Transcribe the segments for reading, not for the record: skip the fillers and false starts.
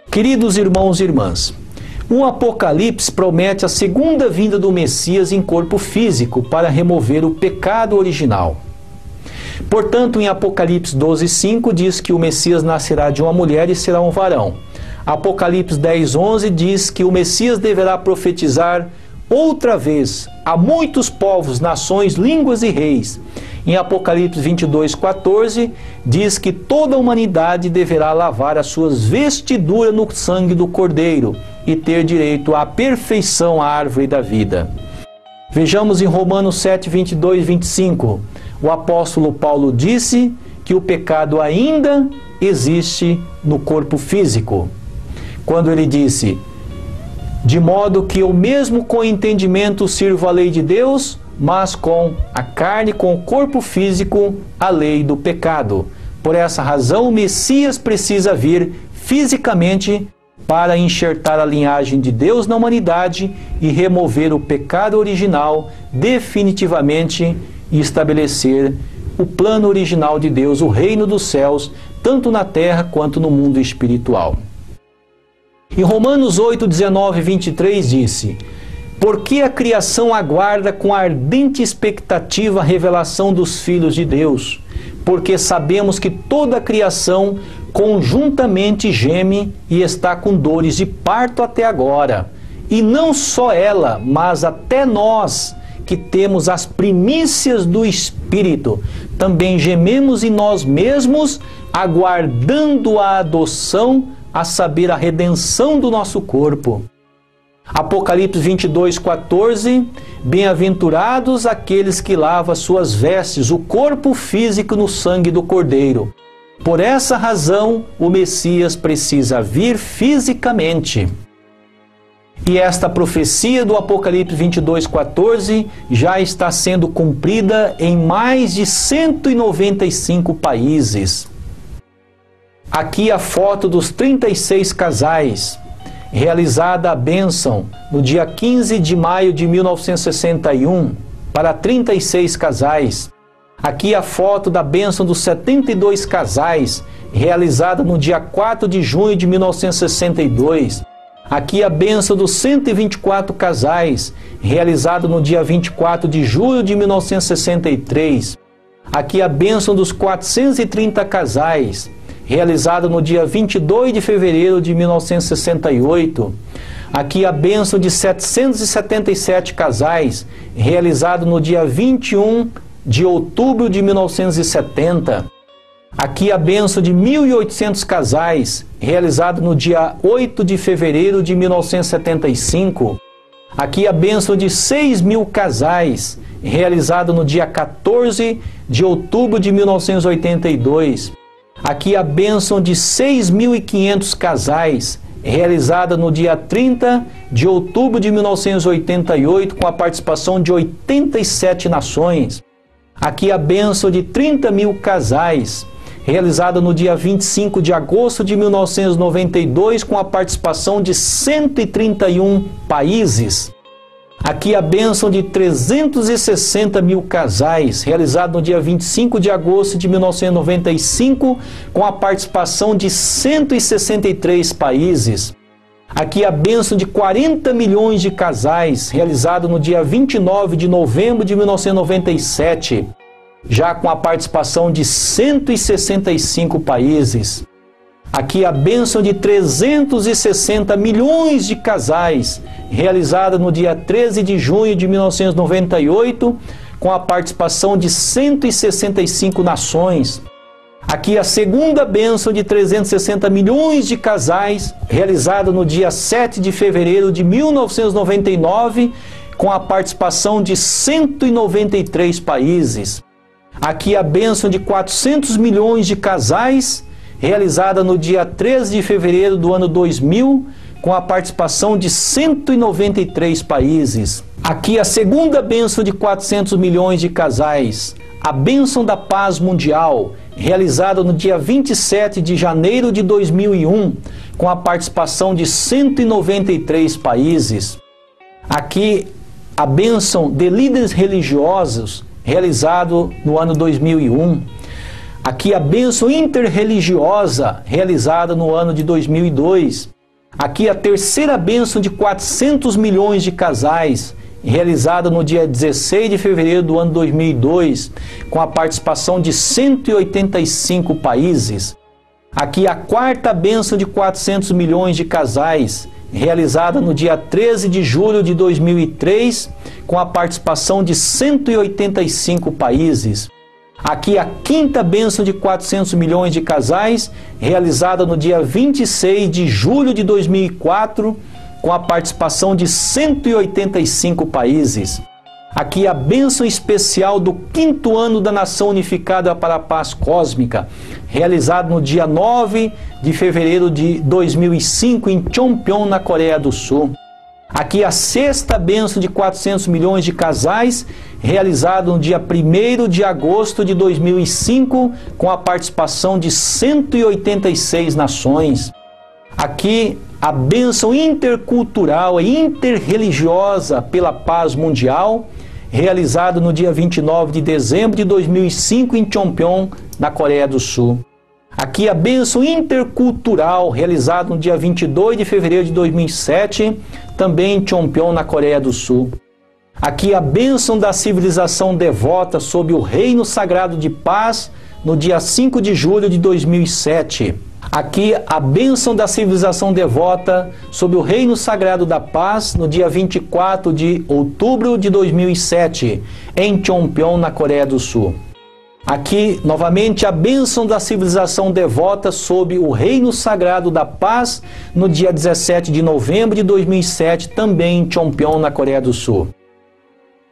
Queridos irmãos e irmãs, o Apocalipse promete a segunda vinda do Messias em corpo físico para remover o pecado original. Portanto, em Apocalipse 12:5 diz que o Messias nascerá de uma mulher e será um varão. Apocalipse 10:11 diz que o Messias deverá profetizar outra vez a muitos povos, nações, línguas e reis. Em Apocalipse 22:14 diz que toda a humanidade deverá lavar as suas vestiduras no sangue do Cordeiro e ter direito à perfeição, à árvore da vida. Vejamos em Romanos 7:22-25. O apóstolo Paulo disse que o pecado ainda existe no corpo físico. Quando ele disse: de modo que eu mesmo com entendimento sirvo a lei de Deus, mas com a carne, com o corpo físico, a lei do pecado. Por essa razão, o Messias precisa vir fisicamente para enxertar a linhagem de Deus na humanidade e remover o pecado original definitivamente e estabelecer o plano original de Deus, o reino dos céus, tanto na terra quanto no mundo espiritual. Em Romanos 8:19-23 disse: porque a criação aguarda com ardente expectativa a revelação dos filhos de Deus, porque sabemos que toda a criação conjuntamente geme e está com dores de parto até agora. E não só ela, mas até nós, que temos as primícias do Espírito, também gememos em nós mesmos, aguardando a adoção, a saber, a redenção do nosso corpo. Apocalipse 22:14, bem-aventurados aqueles que lavam suas vestes, o corpo físico no sangue do Cordeiro. Por essa razão, o Messias precisa vir fisicamente. E esta profecia do Apocalipse 22:14 já está sendo cumprida em mais de 195 países. Aqui a foto dos 36 casais, realizada a bênção no dia 15 de maio de 1961, para 36 casais. Aqui a foto da bênção dos 72 casais, realizada no dia 4 de junho de 1962. Aqui a bênção dos 124 casais, realizada no dia 24 de julho de 1963. Aqui a bênção dos 430 casais, realizada no dia 22 de fevereiro de 1968. Aqui a bênção de 777 casais, realizado no dia 21 de outubro de 1970. Aqui a bênção de 1.800 casais, realizado no dia 8 de fevereiro de 1975. Aqui a bênção de 6.000 casais, realizado no dia 14 de outubro de 1982. Aqui a bênção de 6.500 casais, realizada no dia 30 de outubro de 1988, com a participação de 87 nações. Aqui a bênção de 30.000 casais, realizada no dia 25 de agosto de 1992, com a participação de 131 países. Aqui a bênção de 360.000 casais, realizado no dia 25 de agosto de 1995, com a participação de 163 países. Aqui a bênção de 40 milhões de casais, realizado no dia 29 de novembro de 1997, já com a participação de 165 países. Aqui a bênção de 360 milhões de casais, realizada no dia 13 de junho de 1998, com a participação de 165 nações. Aqui a segunda bênção de 360 milhões de casais, realizada no dia 7 de fevereiro de 1999, com a participação de 193 países. Aqui a bênção de 400 milhões de casais, realizada no dia 13 de fevereiro do ano 2000, com a participação de 193 países. Aqui a segunda bênção de 400 milhões de casais, a bênção da paz mundial, realizada no dia 27 de janeiro de 2001, com a participação de 193 países. Aqui a bênção de líderes religiosos, realizado no ano 2001. Aqui a bênção interreligiosa, realizada no ano de 2002. Aqui a terceira bênção de 400 milhões de casais, realizada no dia 16 de fevereiro do ano 2002, com a participação de 185 países. Aqui a quarta bênção de 400 milhões de casais, realizada no dia 13 de julho de 2003, com a participação de 185 países. Aqui a quinta bênção de 400 milhões de casais, realizada no dia 26 de julho de 2004, com a participação de 185 países. Aqui a bênção especial do 5º ano da Nação Unificada para a Paz Cósmica, realizado no dia 9 de fevereiro de 2005 em Chonpyon, na Coreia do Sul. Aqui a sexta bênção de 400 milhões de casais, realizado no dia 1º de agosto de 2005, com a participação de 186 nações. Aqui a bênção intercultural e interreligiosa pela paz mundial, realizado no dia 29 de dezembro de 2005 em Chonpyon, na Coreia do Sul. Aqui a bênção intercultural, realizada no dia 22 de fevereiro de 2007, também em Chonpyon, na Coreia do Sul. Aqui a bênção da civilização devota sob o Reino Sagrado de Paz, no dia 5 de julho de 2007. Aqui a bênção da civilização devota sob o Reino Sagrado da Paz, no dia 24 de outubro de 2007, em Chonpyon, na Coreia do Sul. Aqui, novamente, a bênção da civilização devota sob o Reino Sagrado da Paz, no dia 17 de novembro de 2007, também em Chonpyon, na Coreia do Sul.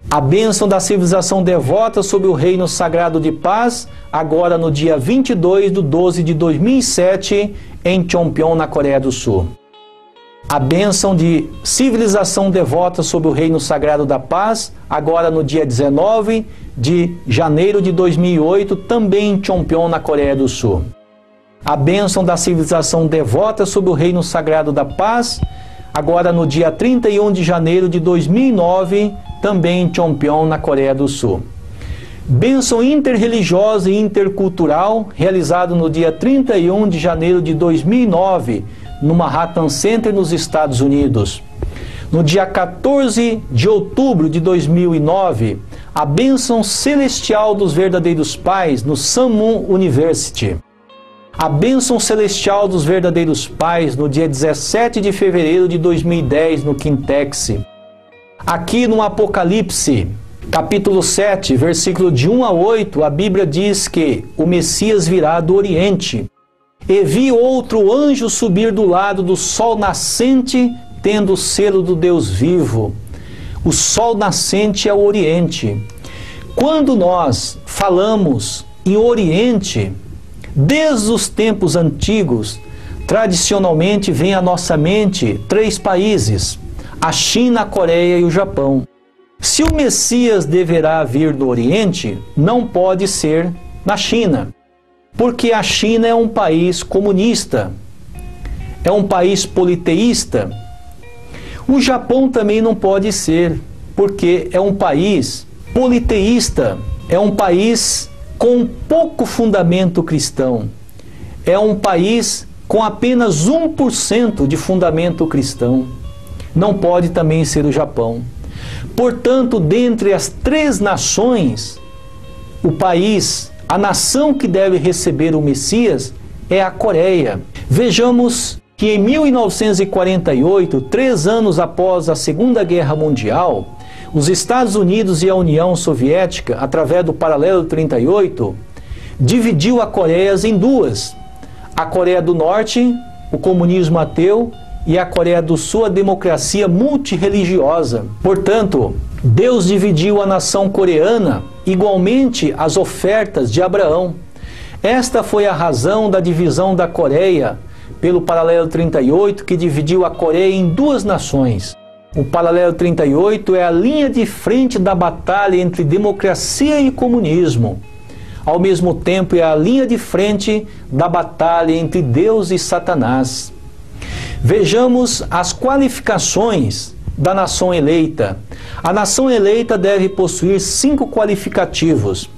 A bênção da civilização devota sob o Reino Sagrado de Paz, agora no dia 22 de 12 de 2007, em Chonpyon, na Coreia do Sul. A bênção de civilização devota sob o Reino Sagrado da Paz, agora no dia 19 de janeiro de 2008, também em Chonpyon, na Coreia do Sul. A bênção da civilização devota sob o Reino Sagrado da Paz, agora no dia 31 de janeiro de 2009, também em Chonpyon, na Coreia do Sul. Bênção interreligiosa e intercultural, realizado no dia 31 de janeiro de 2009, no Manhattan Center, nos Estados Unidos. No dia 14 de outubro de 2009, a bênção celestial dos verdadeiros pais, no Sammun University. A bênção celestial dos verdadeiros pais, no dia 17 de fevereiro de 2010, no Kintex. Aqui no Apocalipse, capítulo 7, versículo de 1 a 8, a Bíblia diz que o Messias virá do Oriente. E vi outro anjo subir do lado do sol nascente, tendo o selo do Deus vivo. O sol nascente é o Oriente. Quando nós falamos em Oriente, desde os tempos antigos, tradicionalmente vem à nossa mente 3 países: a China, a Coreia e o Japão. Se o Messias deverá vir do Oriente, não pode ser na China, porque a China é um país comunista, é um país politeísta. O Japão também não pode ser, porque é um país politeísta, é um país com pouco fundamento cristão, é um país com apenas 1% de fundamento cristão. Não pode também ser o Japão. Portanto, dentre as 3 nações, o país, a nação que deve receber o Messias é a Coreia. Vejamos que em 1948, 3 anos após a Segunda Guerra Mundial, os Estados Unidos e a União Soviética, através do Paralelo 38, dividiu a Coreia em 2. A Coreia do Norte, o comunismo ateu, e a Coreia do Sul, a democracia multirreligiosa. Portanto, Deus dividiu a nação coreana igualmente às ofertas de Abraão. Esta foi a razão da divisão da Coreia pelo Paralelo 38, que dividiu a Coreia em 2 nações. O Paralelo 38 é a linha de frente da batalha entre democracia e comunismo. Ao mesmo tempo, é a linha de frente da batalha entre Deus e Satanás. Vejamos as qualificações da nação eleita. A nação eleita deve possuir 5 qualificativos.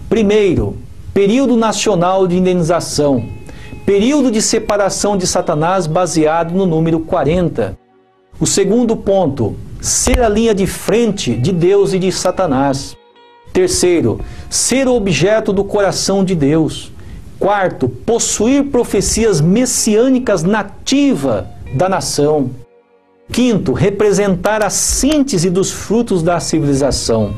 Primeiro, período nacional de indenização. período de separação de Satanás baseado no número 40. O segundo ponto, ser a linha de frente de Deus e de Satanás. Terceiro, ser o objeto do coração de Deus. Quarto, possuir profecias messiânicas nativa da nação. Quinto, representar a síntese dos frutos da civilização.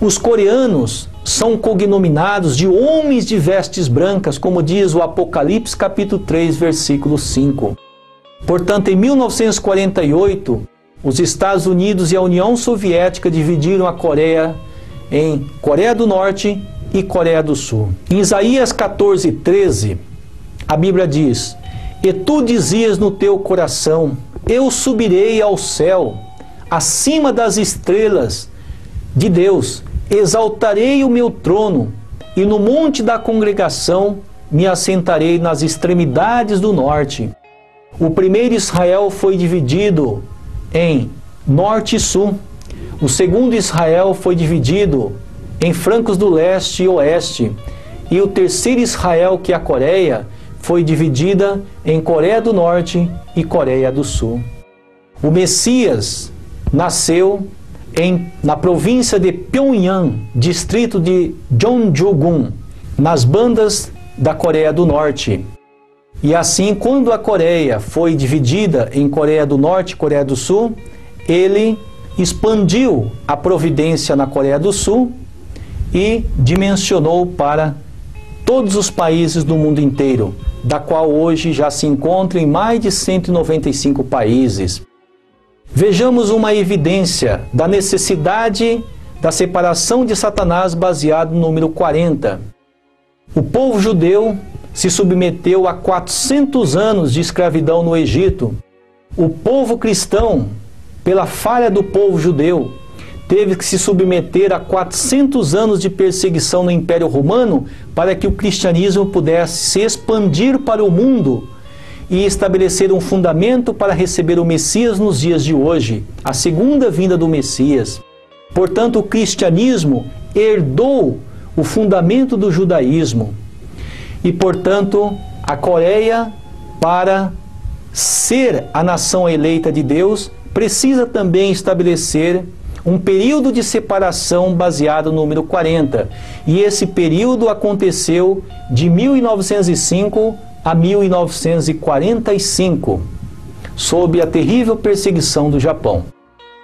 Os coreanos são cognominados de homens de vestes brancas, como diz o Apocalipse capítulo 3, versículo 5. Portanto, em 1948, os Estados Unidos e a União Soviética dividiram a Coreia em Coreia do Norte e Coreia do Sul. Em Isaías 14:13, a Bíblia diz: "E tu dizias no teu coração, eu subirei ao céu, acima das estrelas de Deus, exaltarei o meu trono, e no monte da congregação me assentarei nas extremidades do norte." O primeiro Israel foi dividido em norte e sul. O segundo Israel foi dividido em flancos do leste e oeste. E o terceiro Israel, que é a Coreia, foi dividida em Coreia do Norte e Coreia do Sul. O Messias nasceu na província de Pyongyang, distrito de Jeonju-gun, nas bandas da Coreia do Norte. E assim, quando a Coreia foi dividida em Coreia do Norte e Coreia do Sul, ele expandiu a providência na Coreia do Sul e dimensionou para todos os países do mundo inteiro, da qual hoje já se encontra em mais de 195 países. Vejamos uma evidência da necessidade da separação de Satanás baseado no número 40. O povo judeu se submeteu a 400 anos de escravidão no Egito. O povo cristão, pela falha do povo judeu, teve que se submeter a 400 anos de perseguição no Império Romano para que o cristianismo pudesse se expandir para o mundo e estabelecer um fundamento para receber o Messias nos dias de hoje, a segunda vinda do Messias. Portanto, o cristianismo herdou o fundamento do judaísmo. E, portanto, a Coreia, para ser a nação eleita de Deus, precisa também estabelecer um período de separação baseado no número 40. E esse período aconteceu de 1905 a 1945, sob a terrível perseguição do Japão.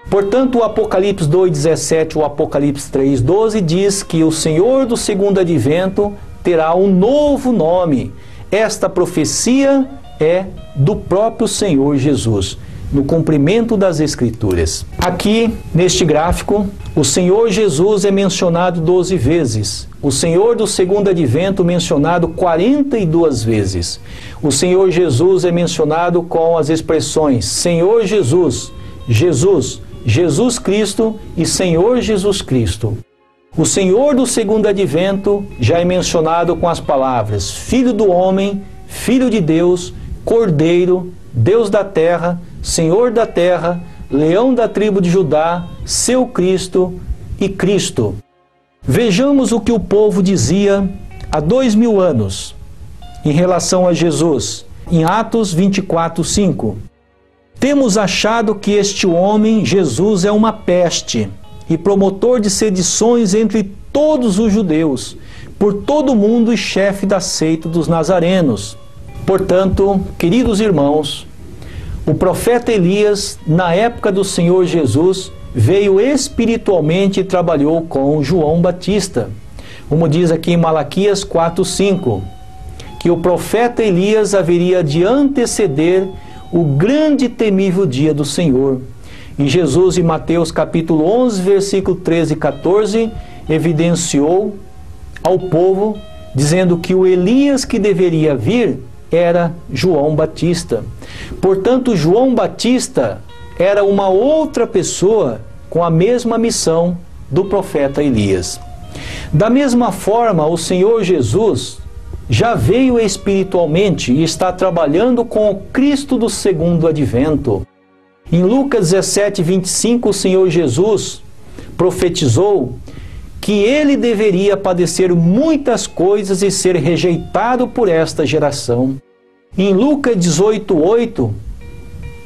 Portanto, o Apocalipse 2:17 e o Apocalipse 3:12 diz que o Senhor do segundo advento terá um novo nome. Esta profecia é do próprio Senhor Jesus, no cumprimento das Escrituras. Aqui, neste gráfico, o Senhor Jesus é mencionado 12 vezes. O Senhor do segundo advento mencionado 42 vezes. O Senhor Jesus é mencionado com as expressões Senhor Jesus, Jesus, Jesus Cristo e Senhor Jesus Cristo. O Senhor do segundo advento já é mencionado com as palavras Filho do homem, Filho de Deus, Cordeiro, Deus da terra, Senhor da terra, Leão da tribo de Judá, seu Cristo e Cristo. Vejamos o que o povo dizia há 2000 anos em relação a Jesus, em Atos 24:5. Temos achado que este homem, Jesus, é uma peste e promotor de sedições entre todos os judeus, por todo o mundo e chefe da seita dos nazarenos. Portanto, queridos irmãos, o profeta Elias, na época do Senhor Jesus, veio espiritualmente e trabalhou com João Batista. Como diz aqui em Malaquias 4:5, que o profeta Elias haveria de anteceder o grande e temível dia do Senhor. E Jesus, em Mateus capítulo 11, versículo 13 e 14, evidenciou ao povo, dizendo que o Elias que deveria vir era João Batista. Portanto, João Batista era uma outra pessoa com a mesma missão do profeta Elias. Da mesma forma, o Senhor Jesus já veio espiritualmente e está trabalhando com o Cristo do segundo advento. Em Lucas 17:25, o Senhor Jesus profetizou que ele deveria padecer muitas coisas e ser rejeitado por esta geração. Em Lucas 18:8,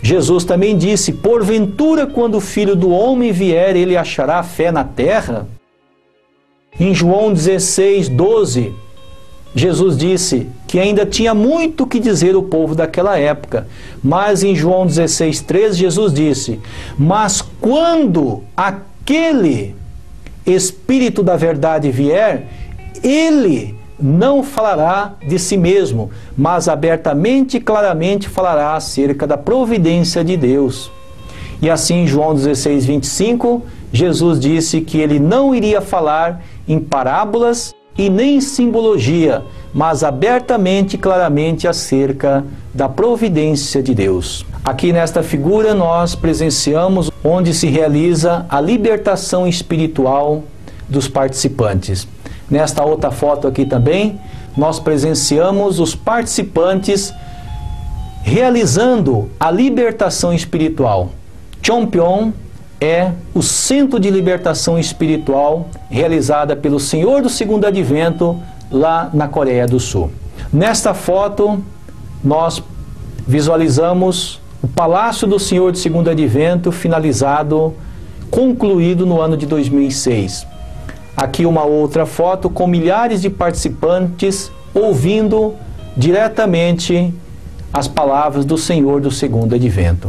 Jesus também disse: porventura, quando o Filho do Homem vier, ele achará fé na terra? Em João 16:12, Jesus disse que ainda tinha muito que dizer o povo daquela época. Mas em João 16:13, Jesus disse: mas quando aquele Espírito da verdade vier, ele não falará de si mesmo, mas abertamente e claramente falará acerca da providência de Deus. E assim, em João 16:25, Jesus disse que ele não iria falar em parábolas e nem em simbologia, mas abertamente e claramente acerca da providência de Deus. Aqui nesta figura nós presenciamos onde se realiza a libertação espiritual dos participantes. Nesta outra foto aqui também, nós presenciamos os participantes realizando a libertação espiritual. Cheonpyeong é o centro de libertação espiritual realizada pelo Senhor do Segundo Advento lá na Coreia do Sul. Nesta foto, nós visualizamos o Palácio do Senhor do Segundo Advento finalizado, concluído no ano de 2006. Aqui uma outra foto com milhares de participantes ouvindo diretamente as palavras do Senhor do Segundo Advento.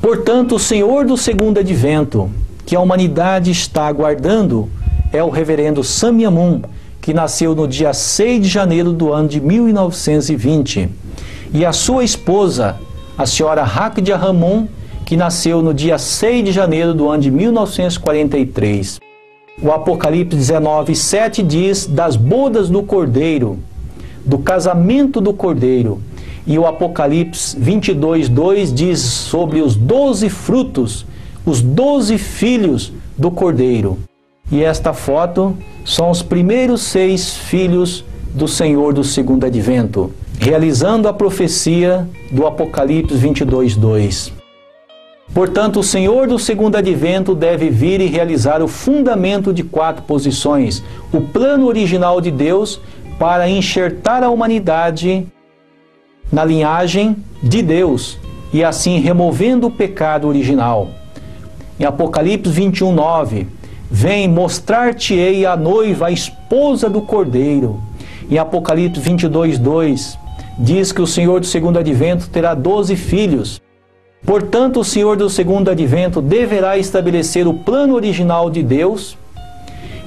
Portanto, o Senhor do Segundo Advento, que a humanidade está aguardando, é o reverendo Samya Moon, que nasceu no dia 6 de janeiro do ano de 1920, e a sua esposa, a senhora Hakja Moon, que nasceu no dia 6 de janeiro do ano de 1943. O Apocalipse 19:7 diz das bodas do Cordeiro, do casamento do Cordeiro. E o Apocalipse 22:2 diz sobre os 12 frutos, os 12 filhos do Cordeiro. E esta foto são os primeiros 6 filhos do Senhor do Segundo Advento, realizando a profecia do Apocalipse 22:2. Portanto, o Senhor do Segundo Advento deve vir e realizar o fundamento de 4 posições, o plano original de Deus para enxertar a humanidade na linhagem de Deus e assim removendo o pecado original. Em Apocalipse 21:9, vem mostrar-te-ei a noiva, a esposa do Cordeiro. Em Apocalipse 22:2, diz que o Senhor do Segundo Advento terá 12 filhos. Portanto, o Senhor do Segundo Advento deverá estabelecer o plano original de Deus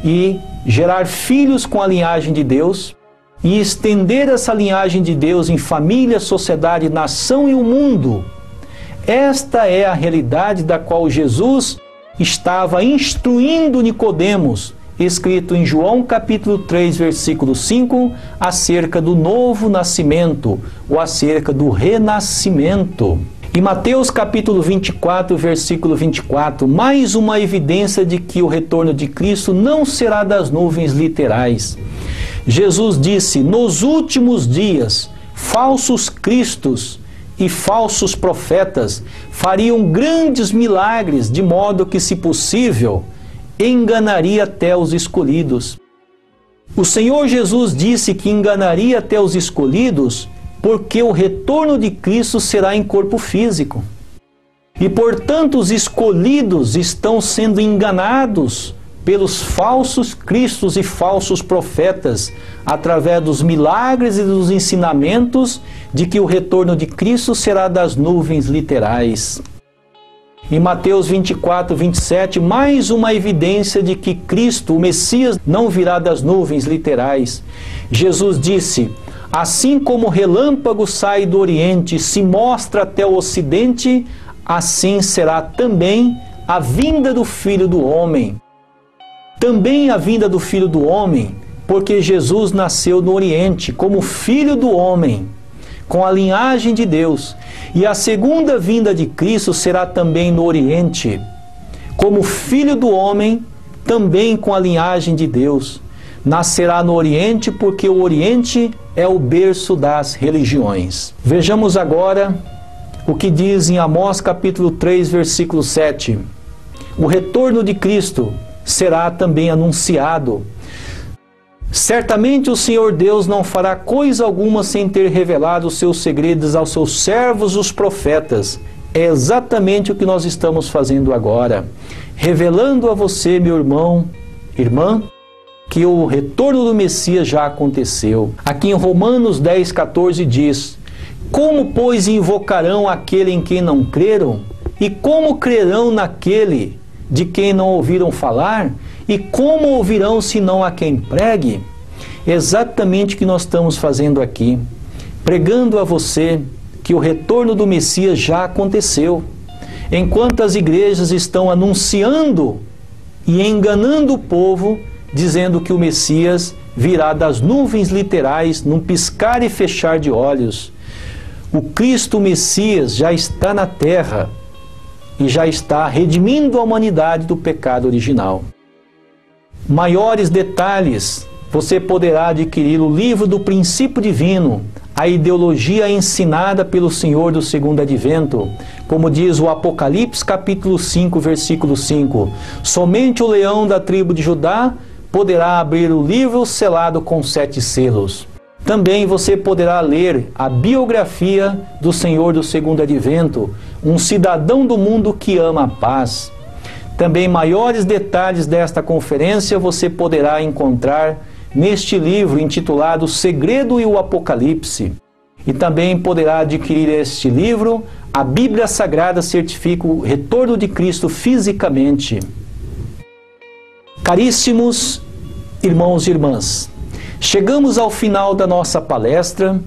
e gerar filhos com a linhagem de Deus e estender essa linhagem de Deus em família, sociedade, nação e o mundo. Esta é a realidade da qual Jesus estava instruindo Nicodemos, escrito em João capítulo 3, versículo 5, acerca do novo nascimento, ou acerca do renascimento. Em Mateus capítulo 24, versículo 24, mais uma evidência de que o retorno de Cristo não será das nuvens literais. Jesus disse: nos últimos dias, falsos cristos e falsos profetas fariam grandes milagres, de modo que, se possível, enganaria até os escolhidos. O Senhor Jesus disse que enganaria até os escolhidos porque o retorno de Cristo será em corpo físico. E, portanto, os escolhidos estão sendo enganados pelos falsos cristos e falsos profetas, através dos milagres e dos ensinamentos de que o retorno de Cristo será das nuvens literais. Em Mateus 24, 27, mais uma evidência de que Cristo, o Messias, não virá das nuvens literais. Jesus disse: assim como o relâmpago sai do Oriente e se mostra até o Ocidente, assim será também a vinda do Filho do Homem. Também a vinda do Filho do Homem, porque Jesus nasceu no Oriente como Filho do Homem, com a linhagem de Deus. E a segunda vinda de Cristo será também no Oriente, como Filho do Homem, também com a linhagem de Deus. Nascerá no Oriente, porque o Oriente é o berço das religiões. Vejamos agora o que diz em Amós capítulo 3, versículo 7. O retorno de Cristo será também anunciado. Certamente o Senhor Deus não fará coisa alguma sem ter revelado os seus segredos aos seus servos, os profetas. É exatamente o que nós estamos fazendo agora, revelando a você, meu irmão, irmã, que o retorno do Messias já aconteceu. Aqui em Romanos 10,14 diz: como, pois, invocarão aquele em quem não creram? E como crerão naquele de quem não ouviram falar? E como ouvirão senão a quem pregue? Exatamente o que nós estamos fazendo aqui, pregando a você que o retorno do Messias já aconteceu. Enquanto as igrejas estão anunciando e enganando o povo, dizendo que o Messias virá das nuvens literais num piscar e fechar de olhos. O Cristo Messias já está na terra e já está redimindo a humanidade do pecado original. Maiores detalhes, você poderá adquirir o livro do Princípio Divino, a ideologia ensinada pelo Senhor do Segundo Advento, como diz o Apocalipse capítulo 5, versículo 5. Somente o leão da tribo de Judá poderá abrir o livro selado com 7 selos. Também você poderá ler a biografia do Senhor do Segundo Advento, um cidadão do mundo que ama a paz. Também maiores detalhes desta conferência você poderá encontrar neste livro intitulado O Segredo e o Apocalipse. E também poderá adquirir este livro, a Bíblia Sagrada certifica o retorno de Cristo fisicamente. Caríssimos irmãos e irmãs, chegamos ao final da nossa palestra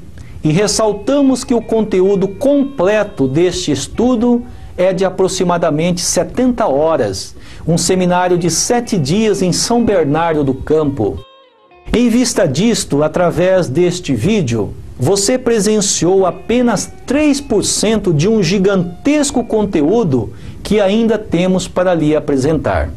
e ressaltamos que o conteúdo completo deste estudo é de aproximadamente 70 horas, um seminário de 7 dias em São Bernardo do Campo. Em vista disto, através deste vídeo, você presenciou apenas 3% de um gigantesco conteúdo que ainda temos para lhe apresentar.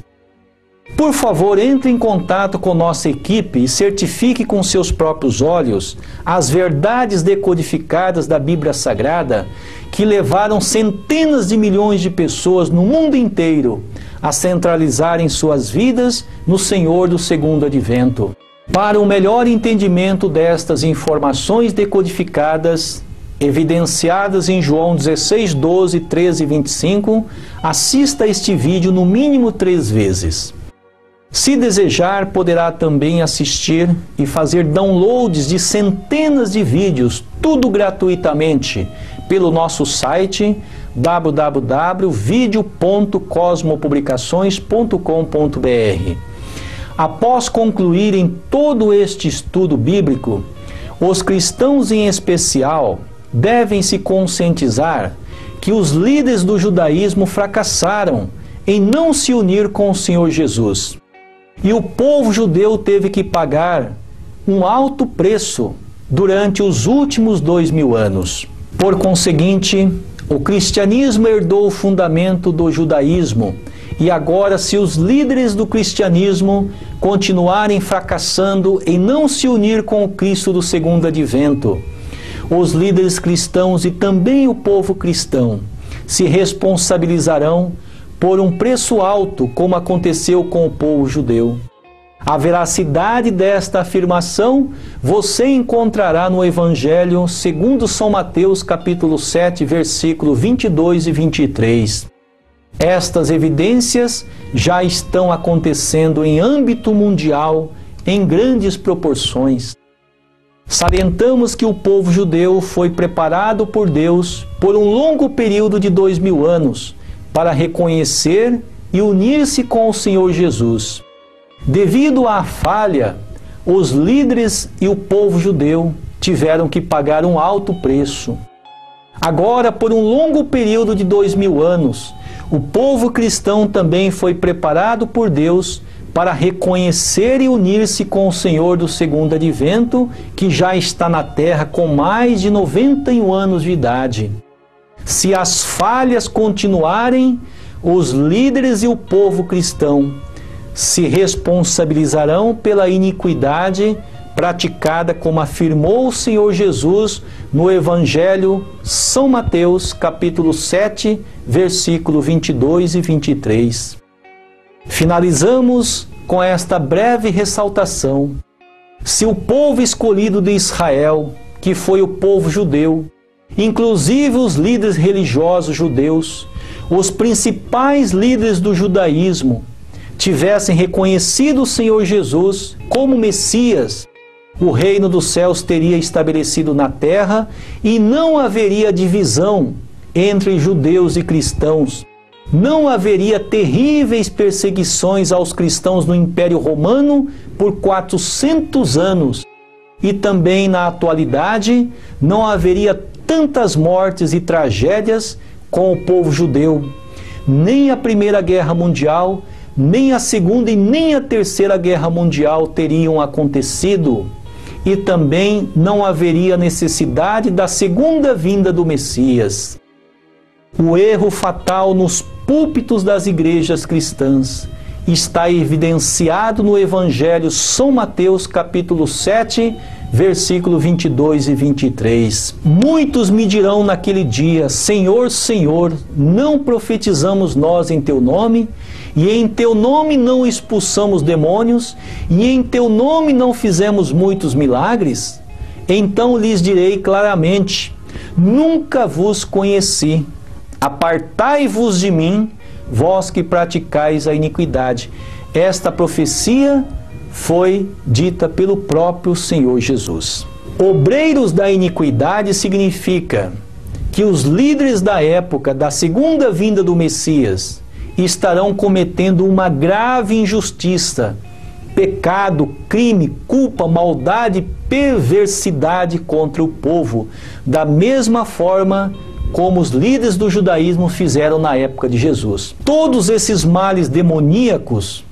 Por favor, entre em contato com nossa equipe e certifique com seus próprios olhos as verdades decodificadas da Bíblia Sagrada que levaram centenas de milhões de pessoas no mundo inteiro a centralizarem suas vidas no Senhor do Segundo Advento. Para um melhor entendimento destas informações decodificadas, evidenciadas em João 16, 12, 13 e 25, assista a este vídeo no mínimo 3 vezes. Se desejar, poderá também assistir e fazer downloads de centenas de vídeos, tudo gratuitamente, pelo nosso site www.video.cosmopublicações.com.br. Após concluírem todo este estudo bíblico, os cristãos em especial devem se conscientizar que os líderes do judaísmo fracassaram em não se unir com o Senhor Jesus. E o povo judeu teve que pagar um alto preço durante os últimos 2000 anos. Por conseguinte, o cristianismo herdou o fundamento do judaísmo, e agora, se os líderes do cristianismo continuarem fracassando em não se unir com o Cristo do Segundo Advento, os líderes cristãos e também o povo cristão se responsabilizarão por um preço alto, como aconteceu com o povo judeu. A veracidade desta afirmação você encontrará no Evangelho segundo São Mateus, capítulo 7, versículo 22 e 23. Estas evidências já estão acontecendo em âmbito mundial em grandes proporções. Salientamos que o povo judeu foi preparado por Deus por um longo período de 2000 anos para reconhecer e unir-se com o Senhor Jesus. Devido à falha, os líderes e o povo judeu tiveram que pagar um alto preço. Agora, por um longo período de 2000 anos, o povo cristão também foi preparado por Deus para reconhecer e unir-se com o Senhor do Segundo Advento, que já está na terra com mais de 91 anos de idade. Se as falhas continuarem, os líderes e o povo cristão se responsabilizarão pela iniquidade praticada, como afirmou o Senhor Jesus no Evangelho São Mateus, capítulo 7, versículo 22 e 23. Finalizamos com esta breve ressaltação. Se o povo escolhido de Israel, que foi o povo judeu, inclusive os líderes religiosos judeus, os principais líderes do judaísmo, tivessem reconhecido o Senhor Jesus como Messias, o reino dos céus teria estabelecido na terra e não haveria divisão entre judeus e cristãos. Não haveria terríveis perseguições aos cristãos no Império Romano por 400 anos. E também na atualidade não haveria tantas mortes e tragédias com o povo judeu. Nem a Primeira Guerra Mundial, nem a Segunda e nem a Terceira Guerra Mundial teriam acontecido. E também não haveria necessidade da segunda vinda do Messias. O erro fatal nos púlpitos das igrejas cristãs está evidenciado no Evangelho São Mateus, capítulo 7, versículo 22 e 23. Muitos me dirão naquele dia: Senhor, Senhor, não profetizamos nós em Teu nome? E em Teu nome não expulsamos demônios? E em Teu nome não fizemos muitos milagres? Então lhes direi claramente: nunca vos conheci. Apartai-vos de mim, vós que praticais a iniquidade. Esta profecia foi dita pelo próprio Senhor Jesus. Obreiros da iniquidade significa que os líderes da época da segunda vinda do Messias estarão cometendo uma grave injustiça, pecado, crime, culpa, maldade, perversidade contra o povo, da mesma forma como os líderes do judaísmo fizeram na época de Jesus. Todos esses males demoníacos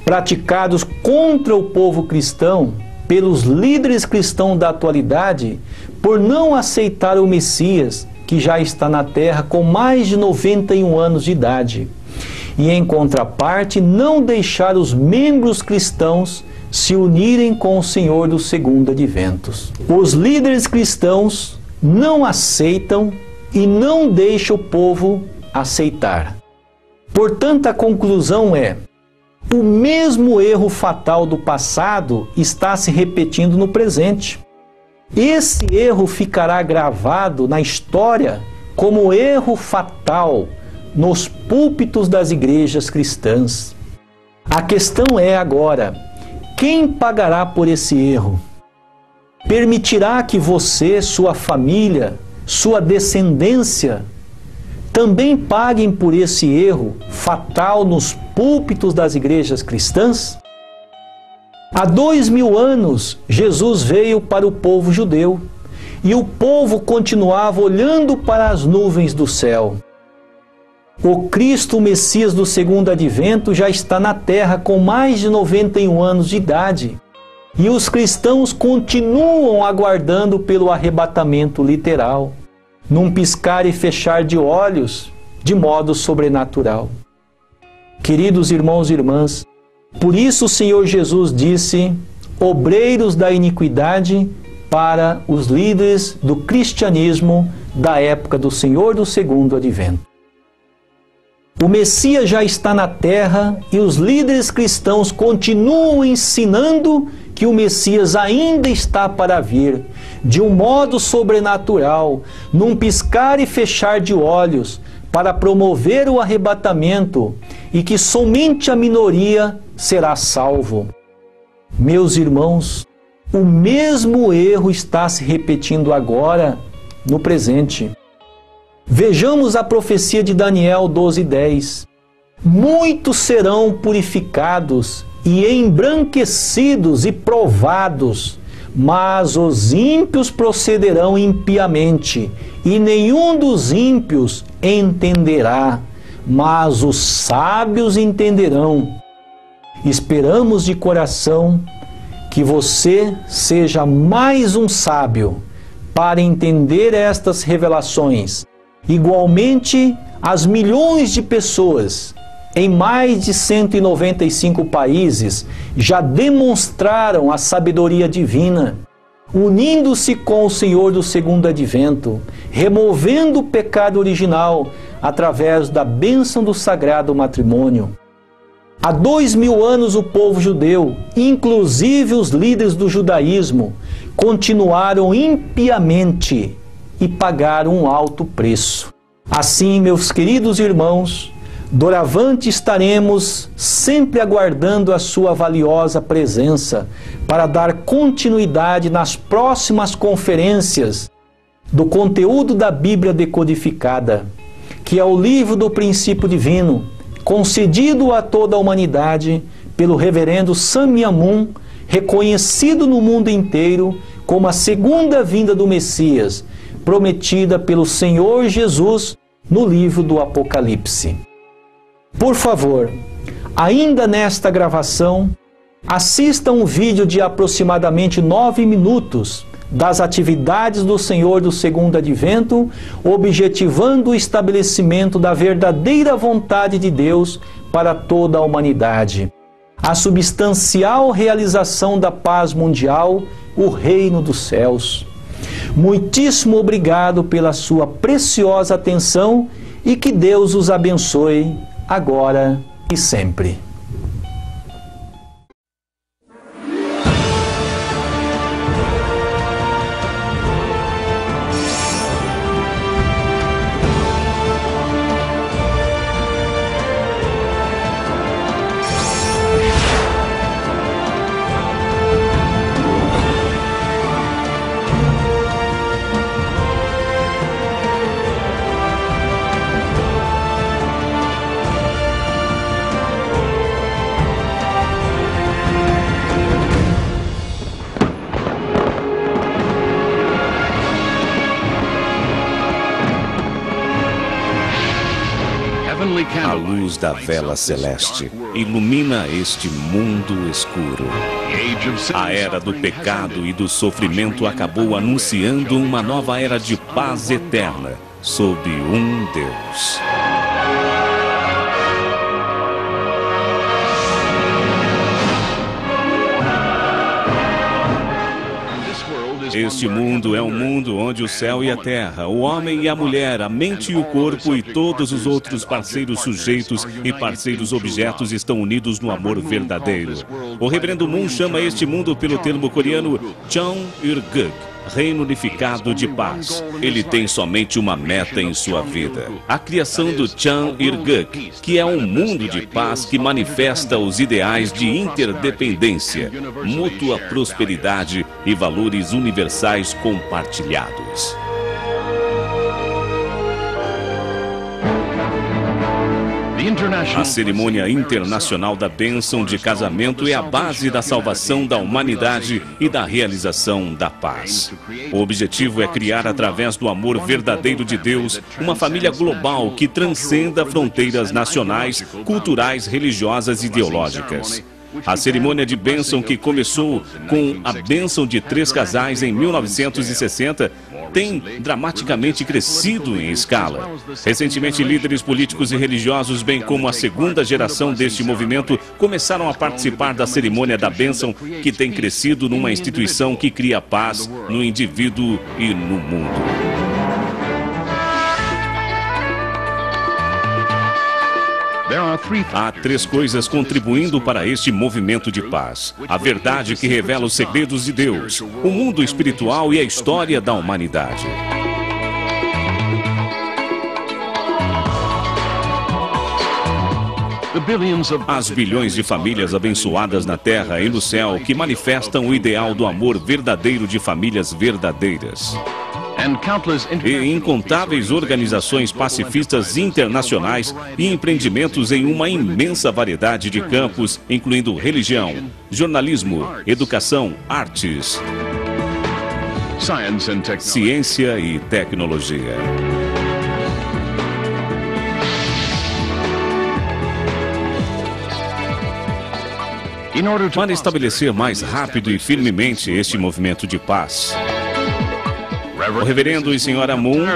praticados contra o povo cristão pelos líderes cristãos da atualidade, por não aceitar o Messias, que já está na terra com mais de 91 anos de idade, e em contraparte não deixar os membros cristãos se unirem com o Senhor do segundo advento. Os líderes cristãos não aceitam e não deixam o povo aceitar. Portanto, a conclusão é: o mesmo erro fatal do passado está se repetindo no presente. Esse erro ficará gravado na história como erro fatal nos púlpitos das igrejas cristãs. A questão é agora: quem pagará por esse erro? Permitirá que você, sua família, sua descendência também paguem por esse erro fatal nos púlpitos das igrejas cristãs? Há 2000 anos, Jesus veio para o povo judeu e o povo continuava olhando para as nuvens do céu. O Cristo, o Messias do segundo advento, já está na terra com mais de 91 anos de idade e os cristãos continuam aguardando pelo arrebatamento literal, num piscar e fechar de olhos, de modo sobrenatural. Queridos irmãos e irmãs, por isso o Senhor Jesus disse: obreiros da iniquidade, para os líderes do cristianismo da época do Senhor do segundo advento. O Messias já está na terra e os líderes cristãos continuam ensinando que o Messias ainda está para vir, de um modo sobrenatural, num piscar e fechar de olhos, para promover o arrebatamento e que somente a minoria será salvo. Meus irmãos, o mesmo erro está se repetindo agora, no presente. Vejamos a profecia de Daniel 12:10. Muitos serão purificados e embranquecidos e provados, mas os ímpios procederão impiamente, e nenhum dos ímpios entenderá, mas os sábios entenderão. Esperamos de coração que você seja mais um sábio para entender estas revelações. Igualmente, as milhões de pessoas em mais de 195 países já demonstraram a sabedoria divina, unindo-se com o Senhor do segundo advento, removendo o pecado original através da bênção do sagrado matrimônio. Há 2000 anos o povo judeu, inclusive os líderes do judaísmo, continuaram impiamente e pagaram um alto preço. Assim, meus queridos irmãos, doravante estaremos sempre aguardando a sua valiosa presença para dar continuidade nas próximas conferências do conteúdo da Bíblia decodificada, que é o livro do princípio divino, concedido a toda a humanidade pelo reverendo Sammy Amun, reconhecido no mundo inteiro como a segunda vinda do Messias, prometida pelo Senhor Jesus no livro do Apocalipse. Por favor, ainda nesta gravação, assista um vídeo de aproximadamente 9 minutos das atividades do Senhor do Segundo Advento, objetivando o estabelecimento da verdadeira vontade de Deus para toda a humanidade, a substancial realização da paz mundial, o reino dos céus. Muitíssimo obrigado pela sua preciosa atenção e que Deus os abençoe agora e sempre. A luz da vela celeste ilumina este mundo escuro. A era do pecado e do sofrimento acabou anunciando uma nova era de paz eterna sob um Deus. Este mundo é um mundo onde o céu e a terra, o homem e a mulher, a mente e o corpo e todos os outros parceiros sujeitos e parceiros objetos estão unidos no amor verdadeiro. O reverendo Moon chama este mundo pelo termo coreano Chang-il-guk, Reino Unificado de Paz. Ele tem somente uma meta em sua vida: a criação do Chang-il-guk, que é um mundo de paz que manifesta os ideais de interdependência, mútua prosperidade e valores universais compartilhados. A cerimônia internacional da bênção de casamento é a base da salvação da humanidade e da realização da paz. O objetivo é criar, através do amor verdadeiro de Deus, uma família global que transcenda fronteiras nacionais, culturais, religiosas e ideológicas. A cerimônia de bênção, que começou com a bênção de 3 casais em 1960, tem dramaticamente crescido em escala. Recentemente, líderes políticos e religiosos, bem como a segunda geração deste movimento, começaram a participar da cerimônia da bênção, que tem crescido numa instituição que cria paz no indivíduo e no mundo. Há 3 coisas contribuindo para este movimento de paz: a verdade que revela os segredos de Deus, o mundo espiritual e a história da humanidade. As bilhões de famílias abençoadas na terra e no céu que manifestam o ideal do amor verdadeiro de famílias verdadeiras. E incontáveis organizações pacifistas internacionais e empreendimentos em uma imensa variedade de campos, incluindo religião, jornalismo, educação, artes, ciência e tecnologia. Para estabelecer mais rápido e firmemente este movimento de paz, o reverendo e senhora Moon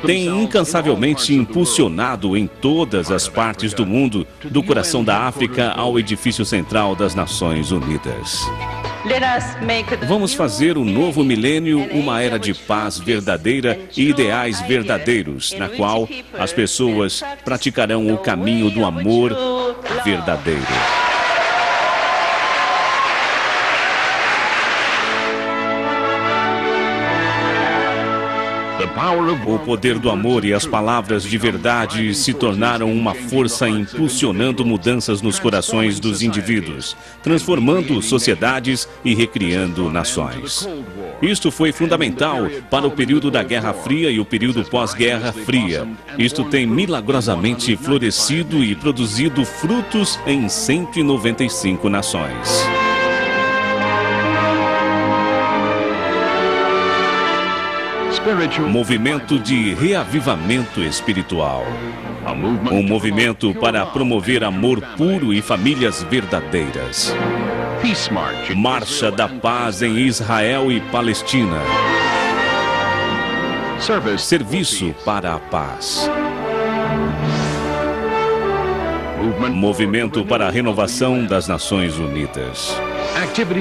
tem incansavelmente impulsionado em todas as partes do mundo, do coração da África ao edifício central das Nações Unidas. Vamos fazer o novo milênio uma era de paz verdadeira e ideais verdadeiros, na qual as pessoas praticarão o caminho do amor verdadeiro. O poder do amor e as palavras de verdade se tornaram uma força impulsionando mudanças nos corações dos indivíduos, transformando sociedades e recriando nações. Isto foi fundamental para o período da Guerra Fria e o período pós-Guerra Fria. Isto tem milagrosamente florescido e produzido frutos em 195 nações. Movimento de reavivamento espiritual. Um movimento para promover amor puro e famílias verdadeiras. Marcha da Paz em Israel e Palestina. Serviço para a paz. Movimento para a renovação das Nações Unidas.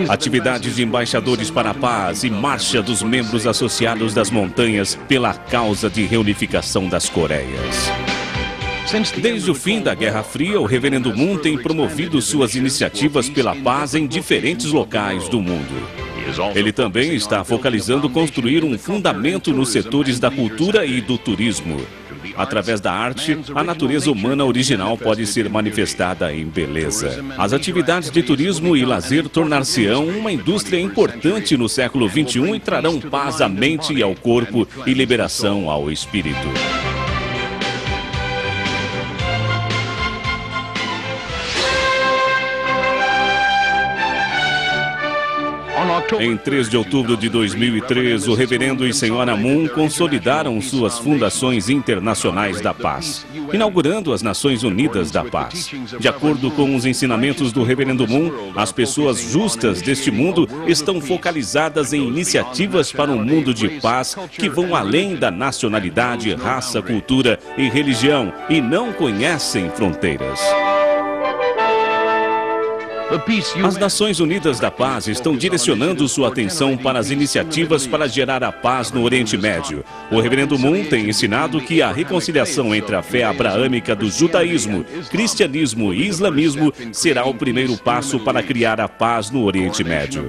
Atividades de embaixadores para a paz e marcha dos membros associados das montanhas pela causa de reunificação das Coreias. Desde o fim da Guerra Fria, o Reverendo Moon tem promovido suas iniciativas pela paz em diferentes locais do mundo. Ele também está focalizando construir um fundamento nos setores da cultura e do turismo. Através da arte, a natureza humana original pode ser manifestada em beleza. As atividades de turismo e lazer tornar-se-ão uma indústria importante no século XXI e trarão paz à mente e ao corpo e liberação ao espírito. Em 3 de outubro de 2003, o Reverendo e Senhora Moon consolidaram suas fundações internacionais da paz, inaugurando as Nações Unidas da Paz. De acordo com os ensinamentos do Reverendo Moon, as pessoas justas deste mundo estão focalizadas em iniciativas para um mundo de paz que vão além da nacionalidade, raça, cultura e religião e não conhecem fronteiras. As Nações Unidas da Paz estão direcionando sua atenção para as iniciativas para gerar a paz no Oriente Médio. O Reverendo Moon tem ensinado que a reconciliação entre a fé abraâmica do judaísmo, cristianismo e islamismo será o primeiro passo para criar a paz no Oriente Médio.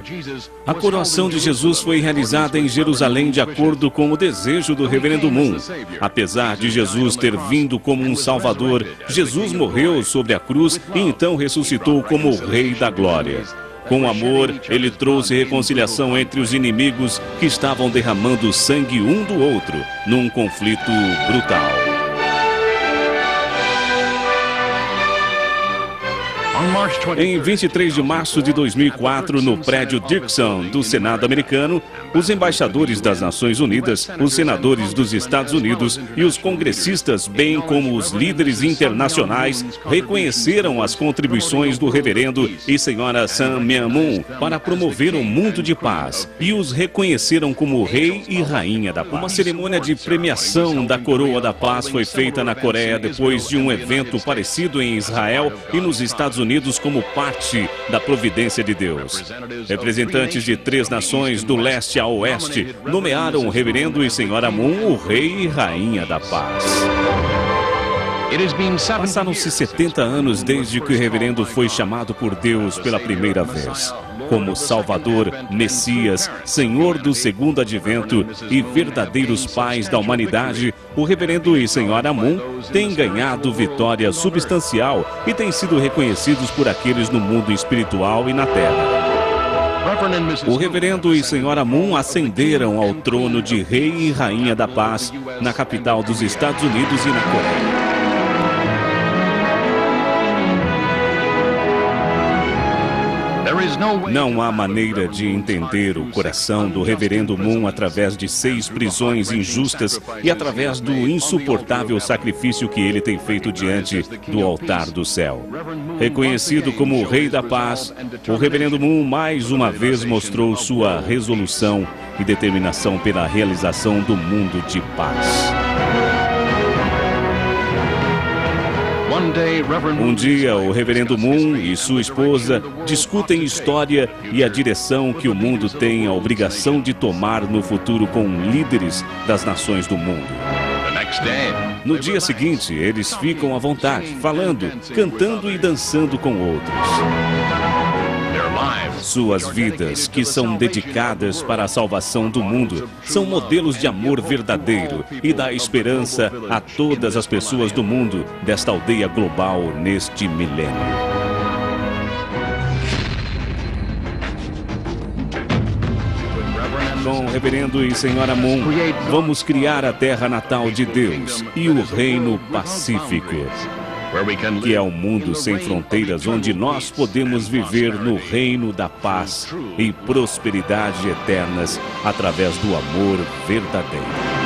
A coroação de Jesus foi realizada em Jerusalém de acordo com o desejo do Reverendo Moon. Apesar de Jesus ter vindo como um Salvador, Jesus morreu sobre a cruz e então ressuscitou como o Rei da Glória. Com amor, ele trouxe reconciliação entre os inimigos que estavam derramando sangue um do outro num conflito brutal. Em 23 de março de 2004, no prédio Dixon do Senado americano, os embaixadores das Nações Unidas, os senadores dos Estados Unidos e os congressistas, bem como os líderes internacionais, reconheceram as contribuições do Reverendo e Senhora Sun Myung Moon para promover um mundo de paz e os reconheceram como Rei e Rainha da Paz. Uma cerimônia de premiação da Coroa da Paz foi feita na Coreia depois de um evento parecido em Israel e nos Estados Unidos como parte da providência de Deus. Representantes de 3 nações do leste a oeste nomearam o Reverendo e Senhora Moon o Rei e Rainha da Paz. Passaram-se 70 anos desde que o Reverendo foi chamado por Deus pela primeira vez. Como Salvador, Messias, Senhor do Segundo Advento e verdadeiros pais da humanidade, o Reverendo e Senhora Moon têm ganhado vitória substancial e têm sido reconhecidos por aqueles no mundo espiritual e na terra. O Reverendo e Senhora Moon ascenderam ao trono de Rei e Rainha da Paz na capital dos Estados Unidos e na Coreia. Não há maneira de entender o coração do Reverendo Moon através de 6 prisões injustas e através do insuportável sacrifício que ele tem feito diante do altar do céu. Reconhecido como o Rei da Paz, o Reverendo Moon mais uma vez mostrou sua resolução e determinação pela realização do mundo de paz. Um dia, o Reverendo Moon e sua esposa discutem história e a direção que o mundo tem a obrigação de tomar no futuro com líderes das nações do mundo. No dia seguinte, eles ficam à vontade, falando, cantando e dançando com outros. Suas vidas, que são dedicadas para a salvação do mundo, são modelos de amor verdadeiro e dá esperança a todas as pessoas do mundo desta aldeia global neste milênio. Com o Reverendo e Senhora Moon, vamos criar a terra natal de Deus e o Reino Pacífico, que é um mundo sem fronteiras onde nós podemos viver no reino da paz e prosperidade eternas através do amor verdadeiro.